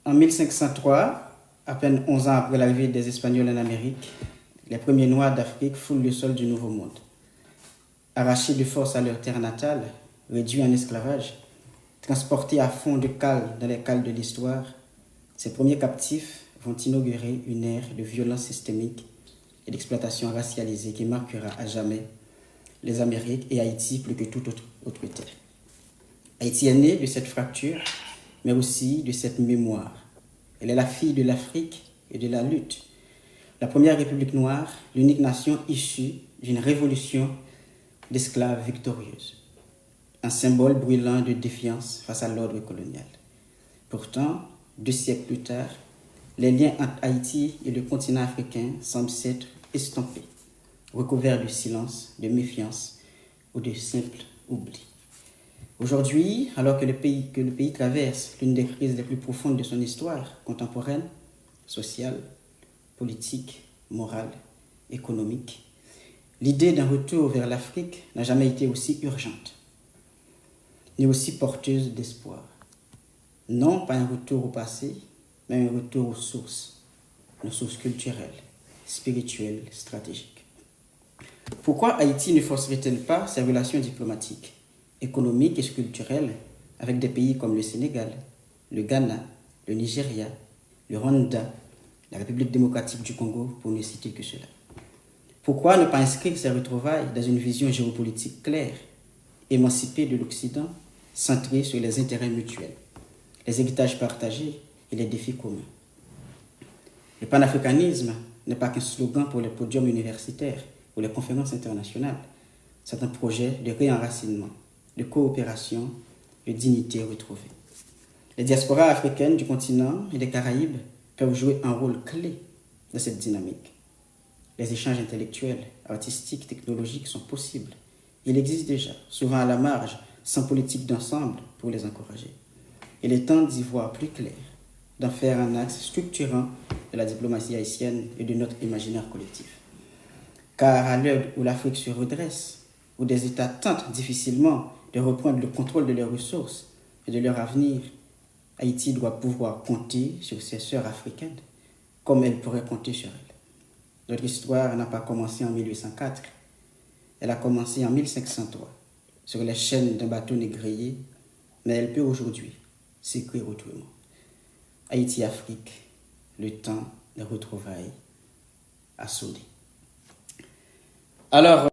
En 1503, à peine 11 ans après l'arrivée des Espagnols en Amérique, les premiers Noirs d'Afrique foulent le sol du Nouveau Monde. Arrachés de force à leur terre natale, réduits en esclavage, transportés à fond de cale dans les cales de l'histoire, ces premiers captifs vont inaugurer une ère de violence systémique et d'exploitation racialisée qui marquera à jamais les Amériques et Haïti plus que toute autre terre. Haïti est née de cette fracture, mais aussi de cette mémoire. Elle est la fille de l'Afrique et de la lutte. La première république noire, l'unique nation issue d'une révolution d'esclaves victorieuse. Un symbole brûlant de défiance face à l'ordre colonial. Pourtant, 2 siècles plus tard, les liens entre Haïti et le continent africain semblent s'être estompés, recouverts de silence, de méfiance ou de simple oubli. Aujourd'hui, alors que le pays traverse l'une des crises les plus profondes de son histoire contemporaine, sociale, politique, morale, économique, l'idée d'un retour vers l'Afrique n'a jamais été aussi urgente, ni aussi porteuse d'espoir. Non pas un retour au passé, mais un retour aux sources, nos sources culturelles, spirituelles, stratégiques. Pourquoi Haïti ne forcerait-elle pas ses relations diplomatiques, économiques et culturelles avec des pays comme le Sénégal, le Ghana, le Nigeria, le Rwanda, la République démocratique du Congo, pour ne citer que cela? Pourquoi ne pas inscrire ces retrouvailles dans une vision géopolitique claire, émancipée de l'Occident, centrée sur les intérêts mutuels, les héritages partagés et les défis communs? Le panafricanisme n'est pas qu'un slogan pour les podiums universitaires ou les conférences internationales. C'est un projet de réenracinement, de coopération, de dignité retrouvée. Les diasporas africaines du continent et des Caraïbes peuvent jouer un rôle clé dans cette dynamique. Les échanges intellectuels, artistiques, technologiques sont possibles. Il existe déjà, souvent à la marge, sans politique d'ensemble pour les encourager. Il est temps d'y voir plus clair, d'en faire un axe structurant de la diplomatie haïtienne et de notre imaginaire collectif. Car à l'heure où l'Afrique se redresse, où des États tentent difficilement de reprendre le contrôle de leurs ressources et de leur avenir, Haïti doit pouvoir compter sur ses sœurs africaines, comme elle pourrait compter sur elles. Notre histoire n'a pas commencé en 1804, elle a commencé en 1503, sur les chaînes d'un bateau négrier, mais elle peut aujourd'hui s'écrire autrement. Haïti-Afrique, le temps des retrouvailles a sonné. Alors,